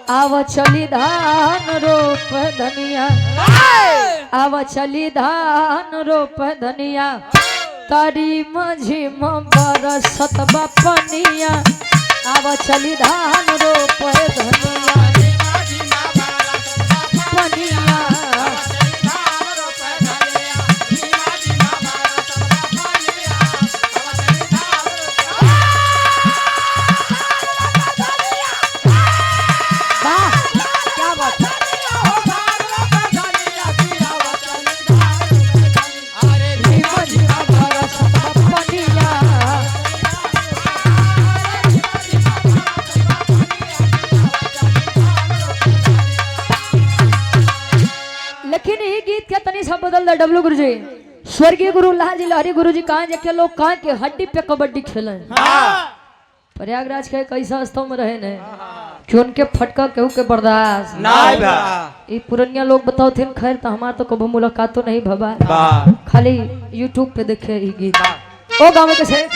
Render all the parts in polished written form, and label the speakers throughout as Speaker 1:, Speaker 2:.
Speaker 1: आव चली धान रोप धनिया, आव चली धान रोप धनिया, तारी माझी बरसत बापनिया, आव चली धान रोप धनिया पनिया। लेकिन ये गीत के तनी सब बदल दे डब्लू गुरुजी। स्वर्गीय गुरु लाल जी लहरी गुरुजी कहाँ जाके लोग कहाँ के हड्डी पे कबड्डी खेले। प्रयागराज के कैसा स्थल में रहे ने कि उनके फटका केहू के बर्दाश्त
Speaker 2: नहीं बा।
Speaker 1: ये पुरनिया लोग बताओ थे। खैर तो हमार तो कभी मुलाकात तो नहीं भबा, खाली यूट्यूब पे देखे ये गीत। ओ गाँव के से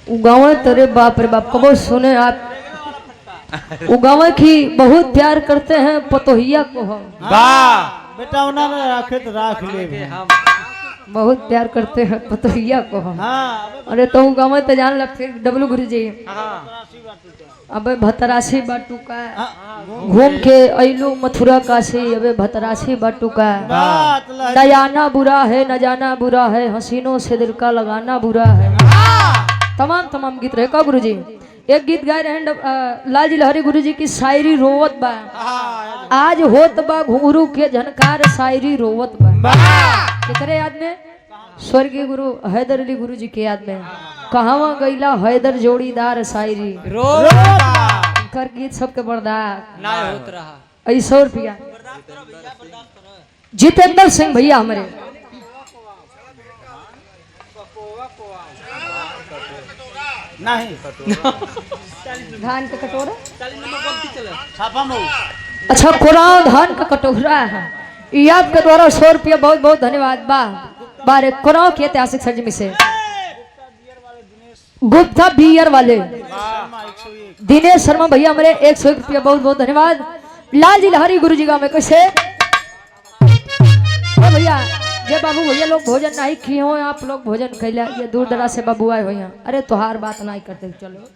Speaker 1: उगावे तेरे बाप रे बाप कबो सुने आप। उगावे की बहुत प्यार करते हैं पतोहिया को हम
Speaker 2: बेटा उन्होंने रखे तो राख ले
Speaker 1: बहुत प्यार करते हैं पतोहिया को हम।
Speaker 2: हाँ।
Speaker 1: अरे तो उगावे तो जान लग फिर डब्लू गुरु जी अबे भतरासी बाटू का घूम के अइलू मथुरा काशी। अबे भतरासी बाटू का न जाना बुरा है न जाना बुरा है, हसीनों से दिल का लगाना बुरा है। तमाम गीत रहे का गुरुजी। एक गीत गाए रहे लाल जी लहरी गुरुजी की शायरी रोवत बा आज होत बा घुंघरू के झनकार शायरी रोवत बा। कितने याद में स्वर्गीय गुरु हैदर अली गुरुजी के याद में कहावा गईला हैदर जोड़ीदार शायरी कर गीत सबके बर्दाश्त
Speaker 3: नहीं होत रहा।
Speaker 1: ऐसा रुपया जितेंद्र सिंह भैया हमारे
Speaker 2: नहीं
Speaker 1: धान का कटोरा
Speaker 2: छापा
Speaker 1: अच्छा कोराव धान का कटोरा है। ये आपके द्वारा 100 रुपया बहुत बहुत धन्यवाद। बारे कोराव के ऐतिहासिक सरजमी से गुप्ता बियर वाले दिनेश शर्मा भैया हमारे 101 रुपया बहुत बहुत धन्यवाद। लाल जी लहरी गुरु जी गाँव में कैसे भैया जे बाबू भैया लोग भोजन नहीं किए हो आप लोग भोजन कैला ये दूर दराज से बाबू आए हो यहाँ। अरे तुहार बात नहीं करते चलो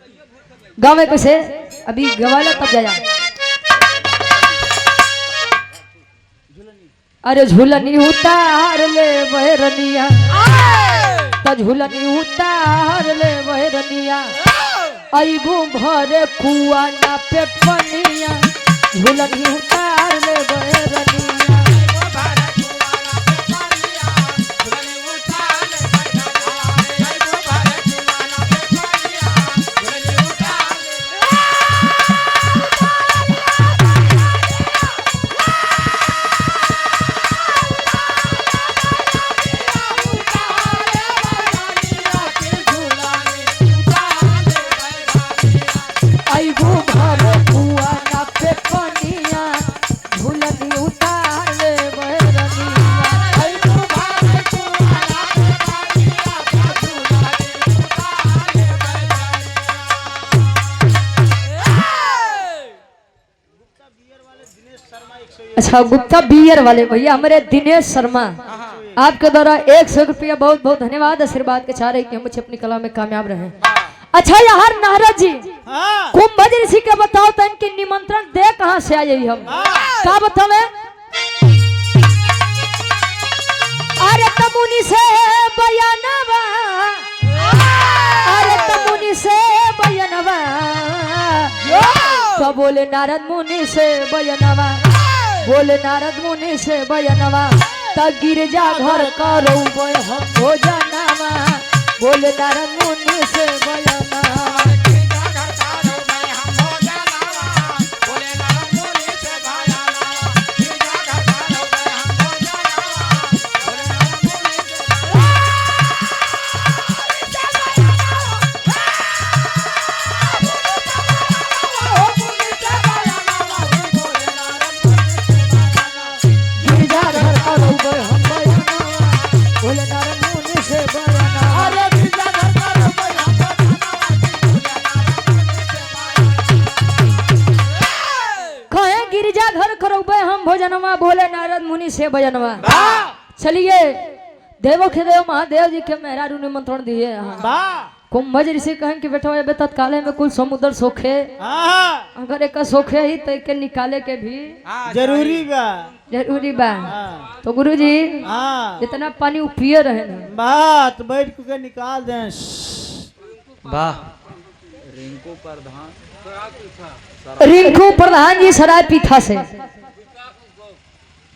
Speaker 1: गाँव में कैसे अभी गवाला तब जाया। अरे झूलनी उतार ले बहरनिया तो झूलनी उतार ले बहरनिया अबू भरे कुआ ना पे पनिया झूलनी उतार ले बहरनिया। अच्छा गुप्ता बियर वाले भैया हमारे दिनेश शर्मा आपके द्वारा 100 रुपया बहुत बहुत धन्यवाद। आशीर्वाद के चाह रहे कि हम अपनी कला में कामयाब रहे। अच्छा यार नारद जी कुंभ ऋषि के बताओ तो इनकी निमंत्रण दे कहां से आए हम क्या बतावे। अरे तमुनि से बयानवा अरे तमुनि से बयानवा तो बोले नारद मुनि से बयानवा बोले नारद मुनि से बयानवा त गिरजा घर करो हम भोजनवा बोले नारद मुनि से बयानवा। बोले नारद मुनि से बयानवा। से भजनवा। चलिए देवो के देव महादेव जी के मेहरारू निमंत्रण दिए यहाँ।
Speaker 2: वाह
Speaker 1: कुंभज ऋषि कहें कि बेटा ये तत्काले में कुल समुद्र सोखे,
Speaker 2: हाँ
Speaker 1: अगर एक सोखे ही तो एक निकाले के भी
Speaker 2: जरूरी बा।
Speaker 1: जरूरी बा।
Speaker 2: हाँ
Speaker 1: तो गुरुजी
Speaker 2: हाँ
Speaker 1: जितना पानी वो पिए रहे ना,
Speaker 2: बात बैठ के निकाल दें।
Speaker 3: वाह
Speaker 1: रिंकू प्रधान जी सराय पीठा से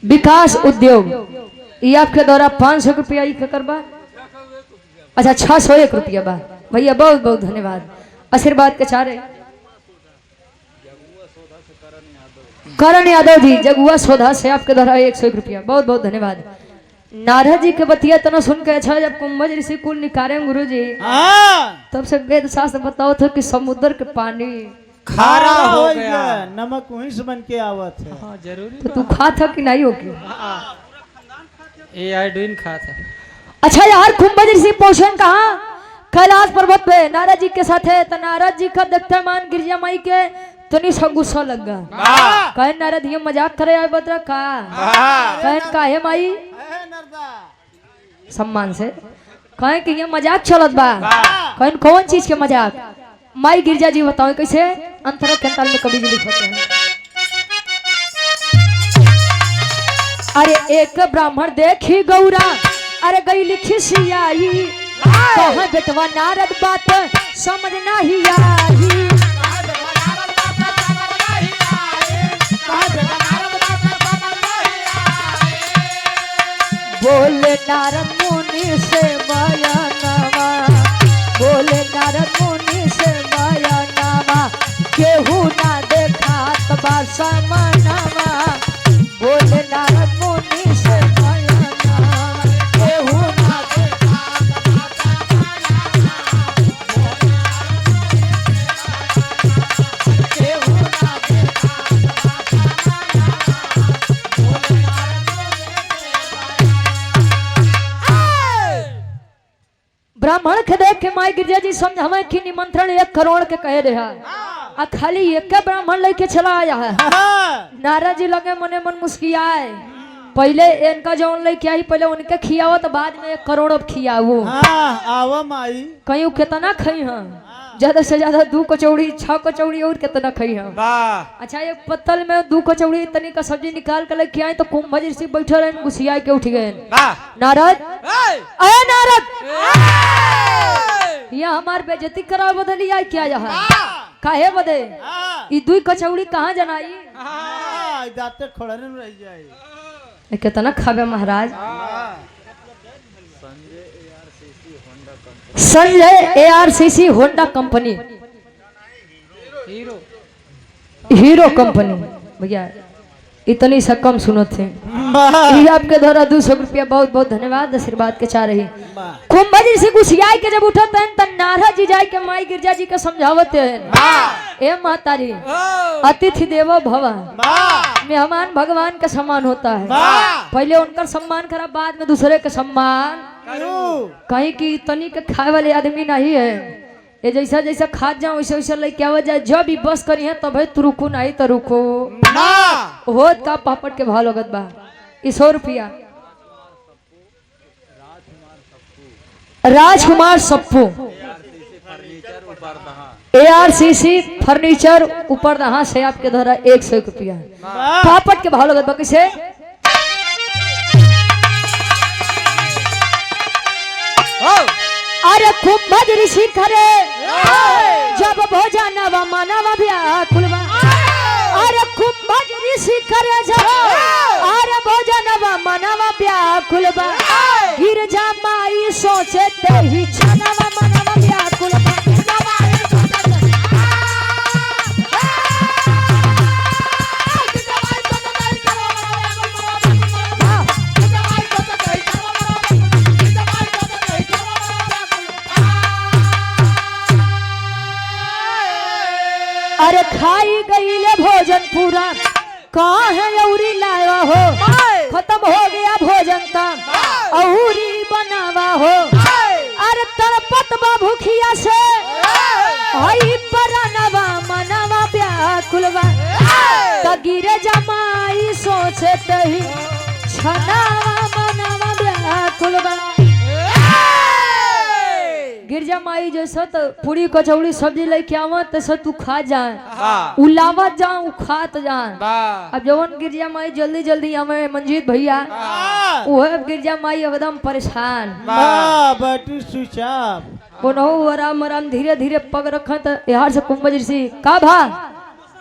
Speaker 1: विकास उद्योग, ये आपके द्वारा 500 रुपया ही करवा। अच्छा 601 रुपया बा भैया, बहुत बहुत धन्यवाद। आशीर्वाद के चारे करण यादव जी जगुआ सौदा से आपके द्वारा 101 रुपया, बहुत बहुत धन्यवाद। नारद जी के बतिया तना सुन के अच्छा, जब कुंभज ऋषि कुल निकारे गुरु जी
Speaker 2: हाँ
Speaker 1: तब से वेद शास्त्र बताओ थे कि समुद्र के पानी
Speaker 2: खारा हो गया, नमक वहीं से बन के आवत है।
Speaker 3: हाँ जरूरी
Speaker 1: तो तू खा था कि नहीं हो क्यों?
Speaker 3: ये आयोडीन खात है।
Speaker 1: अच्छा यार कुंभज ऋषि पहुंचे कहाँ? कैलाश पर्वत पे नारद जी के साथ है। तो नारद जी का देखते मान गिरजा माई के तो नहीं सब गुस्सा लग गया। कहे नारद ये मजाक करे आए बतरा का? कहे काहे माई सम्मान से कहे कि ये मजाक चलत बा। कहे कौन चीज के मजाक? माई गिरजा जी बताओ कैसे? अंतरा कंताल में कभी भी लिखते हैं। अरे एक ब्राह्मण देखी गौरा, अरे गई लिखी सियाई, कहा बेटवा नारद बात समझ नहीं आई। बोले नारद मुनि से बयानवा, बोले नारद मुनि से बयानवा, केहू ना देखा तबा समनवा। बोले नारद मुनि से बयानवा, केहू ना देखा केहू ना ब्राह्मण के देख के माई गिरजा जी समझावे कि निमंत्रण 1 करोड़ के कहे रहा, आ खाली एक ब्राह्मण लेके चला आया है। नारद जी लगे मने मन मुस्कियाए, पहले इनका जौन लेके आई पहले उनके खियावो तो बाद में 1 करोड़ अब खियावो।
Speaker 2: आवा माई
Speaker 1: कहीं कितना खाई हम? ज्यादा से ज्यादा 2 कचौड़ी 6 कचौड़ी और कितना खाई हम? अच्छा एक पत्तल में 2 कचौड़ी तनी का सब्जी निकाल कर लेके आए तो कुंभज ऋषि बैठे रहे, गुस्सिया के उठ गए। नारद अरे नारद ये हमार बेइज्जती करा बदली आई क्या यहाँ? काहे बदे? ये 2 कचौड़ी कहाँ जनाई?
Speaker 2: जाते खोड़ने में रह जाए।
Speaker 1: कितना खावे महाराज? Sanjay ARCC Honda company, hero company भैया, इतनी सा कम सुनो थे। ये आपके द्वारा 200 रुपया, बहुत बहुत धन्यवाद। आशीर्वाद के चाह रही कुंभज ऋषि गुस्सियाई के जब उठते हैं तब नारद जी जाए के माई गिरजा जी के समझावते हैं, ए मातारी अतिथि देवो भव, मेहमान भगवान के सम्मान होता है। पहले उनका सम्मान करा, बाद में दूसरे के सम्मान। कहीं की तनी के खाए वाले आदमी नहीं है, ये जैसा जैसा खा जाओ वैसे वैसे लेके आवा जाए। जब भी बस करी है तब तू रुको, नहीं तो रुको होत का पापड़ के भाव लगत बा 100 रुपया। राजकुमार सप्पू ARCC फर्नीचर ऊपर दहा से आपके द्वारा 100 रुपया। पापड़ के भाव लगत बा कैसे? अरे कुंभज ऋषि करे जब भोजनवा मनवा व्याकुलवा। अरे कुंभज ऋषि करे जब अरे भोजनवा मनवा व्याकुलवा। गिरजा माई सोचे ते ही छनवा मनवा व्याकुलवा। अरे खाई गईले भोजन पूरा, कहाँ है औरी लाया हो? खत्म हो गया भोजन तब औरी बनावा हो। अरे तड़पत बा भूखिया से हई परनवा मनवा व्याकुलवा। त गिरे जमाई सोचे तही छनावा मनावा व्याकुल बा गिरजा माई जैसा तो पूरी कचौड़ी सब्जी लेके आवा तैसा तू खा जाए
Speaker 3: वाह
Speaker 1: उलावत जा खात जा
Speaker 3: वाह
Speaker 1: अब जवन गिरजा माई जल्दी जल्दी हमें मंजीत भैया वो अब गिरजा माई एकदम परेशान
Speaker 2: वाह बटू सुचाप
Speaker 1: कोनहु आराम आराम धीरे धीरे पग रखत यार से कुंभ जैसी का भा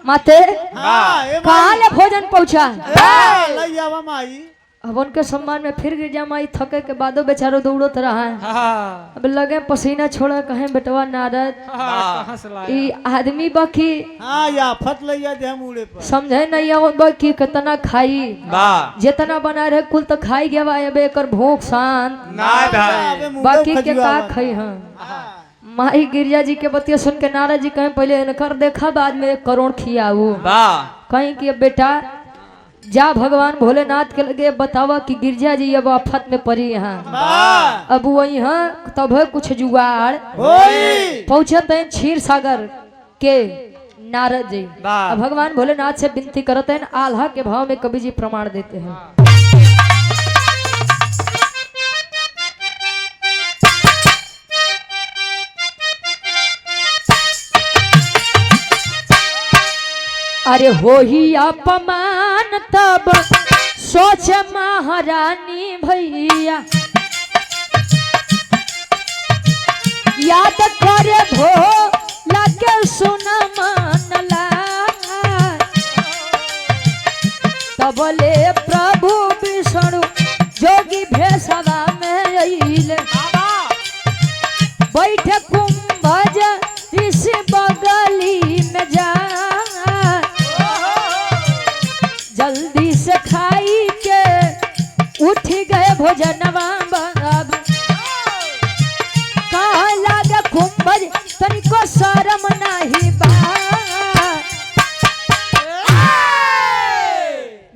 Speaker 1: माते
Speaker 2: हाँ ए
Speaker 1: कहाँ ले भोजन पहुंचा
Speaker 2: लई आवा माई
Speaker 1: अब उनके सम्मान में फिर गिरजा माई थके के बादो बेचारो दौड़त रहा है
Speaker 3: हाँ
Speaker 1: अब लगे पसीना छोड़ा कहे बेटवा नारद
Speaker 3: कहाँ से लाया
Speaker 1: ई आदमी बाकी
Speaker 2: हाँ या फत लइया दे हम उड़े पर
Speaker 1: समझे नहीं आवत बाकी कितना खाई
Speaker 3: वाह
Speaker 1: जितना बना रहे कुल तो खाई गया अब एकर भूख शांत
Speaker 3: ना भाई
Speaker 2: अबे मुंह
Speaker 1: बाकी के
Speaker 2: खजुआ
Speaker 1: का
Speaker 2: बा।
Speaker 1: खाई हाँ माई गिरजा जी के बतिया सुन के नारद जी कहें पहले इनकर देखा बाद में 1 करोड़ खियाऊ
Speaker 3: वाह
Speaker 1: कहीं कि अब बेटा जा भगवान भोलेनाथ के लगे बतावा कि गिरजा जी अब आफत में पड़ी यहाँ
Speaker 2: वाह
Speaker 1: अब वही यहाँ तब है कुछ जुगाड़
Speaker 2: होई
Speaker 1: पहुंचते हैं क्षीर सागर के नारद जी
Speaker 3: वाह।
Speaker 1: अब भगवान भोलेनाथ से विनती करते हैं आल्हा के भाव में कवि जी प्रमाण देते हैं अरे हो ही अपमान तब सोच महारानी भैया याद करे भो लगे सुन मनला तबले प्रभु विष्णु जोगी भेषवा में अइले बैठे कुंभज ऋषि बगली में जा जल्दी से खाई के उठ गए भोजनवा बाब कहा लागे कुंभज तनिको शरम नहीं बा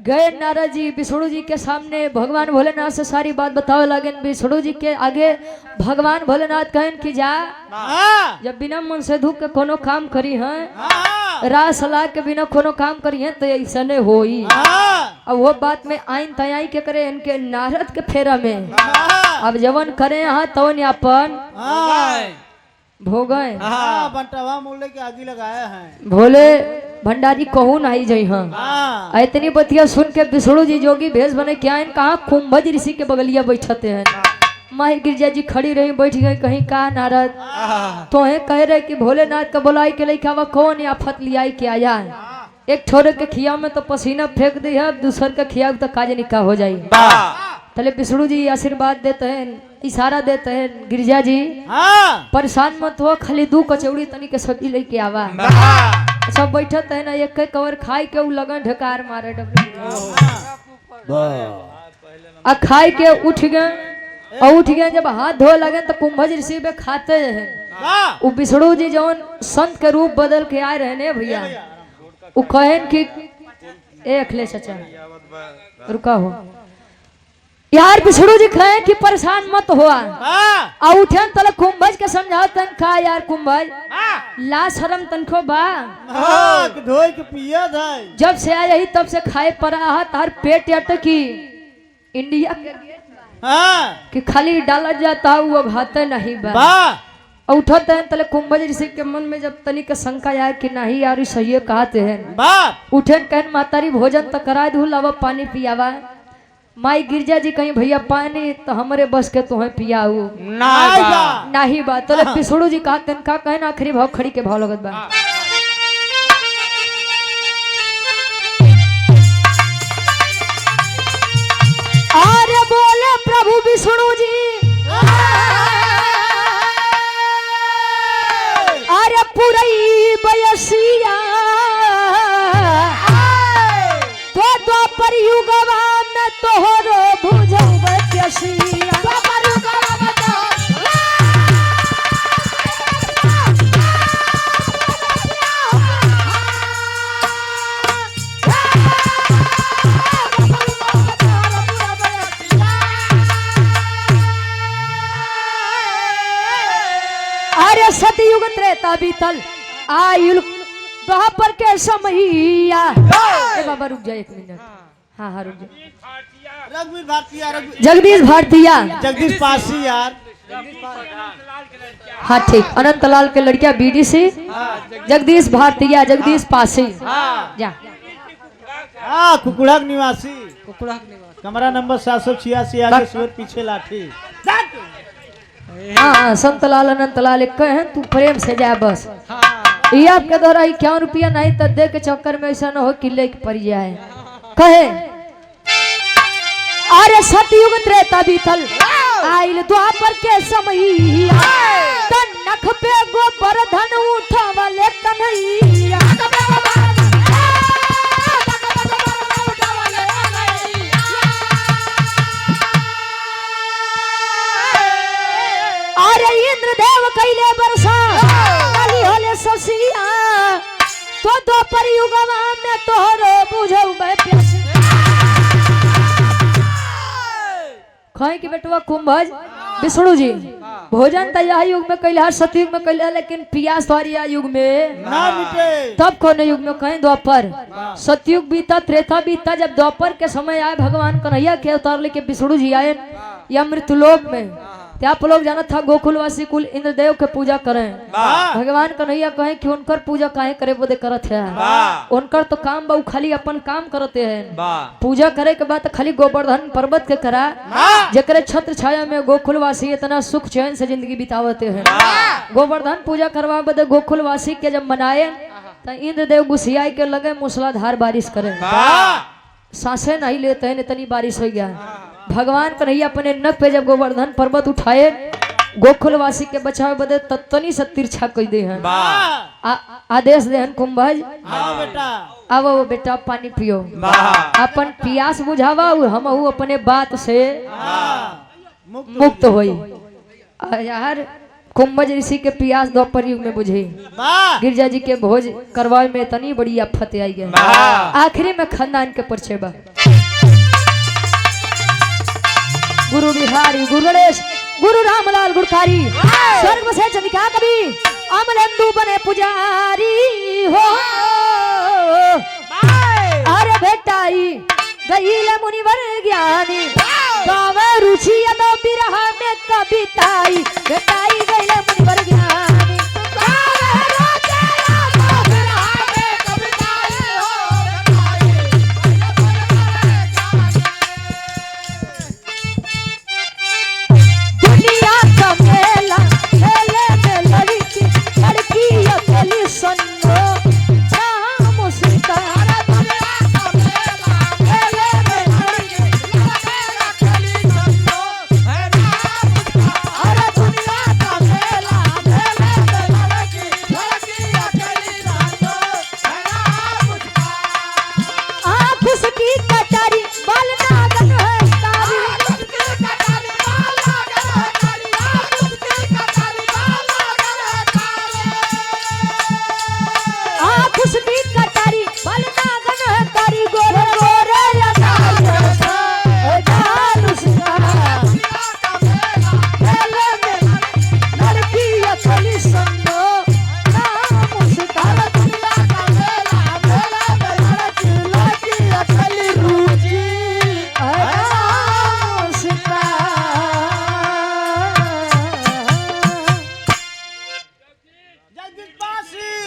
Speaker 1: गए नारद जी विष्णु जी के सामने भगवान भोलेनाथ से सारी बात बतावे लगे विष्णु जी के आगे भगवान भोलेनाथ कहन कि जा
Speaker 2: हाँ
Speaker 1: जब बिना मन से धूप के कोनो काम करी है
Speaker 2: हाँ
Speaker 1: रास सलाह के बिना कोनो काम करी है तो ऐसा नहीं होई
Speaker 2: हाँ
Speaker 1: अब वो बात में आइन तयाई के करे इनके नारद के फेरा में
Speaker 2: हाँ
Speaker 1: अब जवन करे यहाँ तवन अपन
Speaker 2: हाँ
Speaker 1: भोगए
Speaker 2: हाँ बंटवा मूल्य के आगे लगाया है
Speaker 1: भोले भंडारी कहू नहीं जई हाँ
Speaker 2: हाँ
Speaker 1: इतनी बतिया सुन के विष्णु जी जोगी भेष बने क्या इन कहा कुंभज ऋषि के बगलिया बैठते हैं माही गिरजा जी खड़ी रही बैठ गई कहीं का नारद तो है कह रहे कि भोलेनाथ का बुलाई के लेके आवा कौन आफत लियाई के आया है एक छोरे के खिया में तो पसीना फेंक दी है दूसर के खिया तो काज निकाह हो जाये तले विष्णु जी आशीर्वाद देते हैं इशारा देते हैं गिरजा जी
Speaker 2: हाँ
Speaker 1: परेशान मत हो खाली 2 कचौड़ी तनी के सब्जी लेके आवा सब बैठत है ना एक कवर खाई के उ लगन ढकार मारे आ खाई के उठ गए और उठ गए जब हाथ धोए लगे तो कुंभज ऋषि में खाते हैं
Speaker 2: वाह
Speaker 1: वो विष्णु जी जौन संत के रूप बदल के आए रहे ने भैया वो कहन कि ए अखिलेश चाचा रुका हो यार विष्णु जी कहे कि परेशान मत हुआ
Speaker 2: हाँ
Speaker 1: आ उठे तले कुंभज के समझाओ तन का यार कुंभज ला शरम तनखो बा
Speaker 2: हाँ कि धोई के पिया था
Speaker 1: जब से आया ही तब से खाए पड़ा है तार पेट अटकी इंडिया के
Speaker 2: हाँ
Speaker 1: कि खाली डाला जाता वो घाते नहीं बा
Speaker 2: वाह
Speaker 1: और उठते हैं तले कुंभज ऋषि के मन में जब तनिक शंका आया कि नहीं यार ये सही कहते हैं
Speaker 2: वाह
Speaker 1: उठे कहन मातारी भोजन तो करा दू लावा पानी पियावा माई गिरजा जी कहीं भैया पानी तो हमारे बस के तो है पियाऊ नहीं बात तो विष्णु जी कहा तनका कहन आखिरी भाव खड़ी के भाव लगत बा अरे बोले प्रभु विष्णु जी अरे पुरई बयसिया तो पर युगवा में तोहरो भुजब केसिया अरे सतयुग त्रेता बीतल आयुल द्वापर के समैया ए बाबा रुक जा 1 मिनट हाँ हाँ रुक जाओ।
Speaker 2: रघुवीर भारतीय
Speaker 1: जगदीश भारतीया।
Speaker 2: जगदीश पासी यार।
Speaker 1: हाँ ठीक, अनंतलाल के लड़किया बीडीसी, जगदीश भारतीया, जगदीश पासी। जा
Speaker 2: हाँ कुकुड़ाक निवासी,
Speaker 3: कुकुड़ा के निवास।
Speaker 2: कमरा नंबर 786, आगे सुअर पीछे लाठी।
Speaker 1: हाँ संतलाल अनंतलाल एक हैं, तू प्रेम से जा बस।
Speaker 3: हाँ
Speaker 1: ये आपके द्वारा 51 रुपया नहीं तो दे के चक्कर में ऐसा न हो कि लेके पड़ जाए। कहे अरे सतयुग त्रेता बीतल आइल द्वापर के समय, नख पे गोवर्धन उठावले कन्हैया। अरे इंद्रदेव कैले बरसा काली होले ससिया, तो द्वापर युगवा में तोहरो बुझौ मैं प्यास। कहीं के बेटवा कुंभज विष्णु जी भोजन तो यह युग में कैला, सतयुग में कैला, लेकिन पियास तुम्हारी युग में
Speaker 2: ना मिटे।
Speaker 1: तब कौन युग में कहीं द्वापर। सतयुग बीता, त्रेता बीता, जब द्वापर के समय आए भगवान कन्हैया के अवतार लेके विष्णु जी आए या मृत्युलोक में, तो आप लोग जाना था गोकुलवासी कुल इंद्रदेव के पूजा करें। भगवान कन्हैया कहें कि उनकर पूजा काहे करे बोले करत है, उनकर तो काम बहु खाली अपन काम करते हैं। पूजा करे के बाद खाली गोवर्धन पर्वत के करा, जकरे छत्र छाया में गोकुलवासी इतना सुख चैन से जिंदगी बितावते हैं। गोवर्धन पूजा करवा बदे गोकुलवासी के जब मनाए तो इंद्रदेव गुस्सियाई के लगे मूसलाधार बारिश करे, सांसें नहीं लेते हैं, इतनी बारिश हो गया। भगवान कन्हैया अपने नख पे जब गोवर्धन पर्वत उठाए गोकुलवासी के बचावे बदे तत्तनी से तिरछा कह दे हैं। आदेश दे हैं कुंभज, अब वो बेटा पानी पियो, अपन प्यास बुझावा, हम अपने बात से मुक्त होई। यार कुंभज ऋषि के प्यास द्वापर युग में बुझे, गिरजा जी के भोज करवाए में इतनी बड़ी आफत आई है। आखिरी में खानदान के परिचय बा। गुरु बिहारी, गुरु गणेश, गुरु रामलाल गुड़कारी, स्वर्ग से चंदिका कवि, अमलेंदु बने पुजारी हो। अरे बेटाई गईल मुनिवर ज्ञानी, गावे रुचि बिरहा में कविताई बेटाई।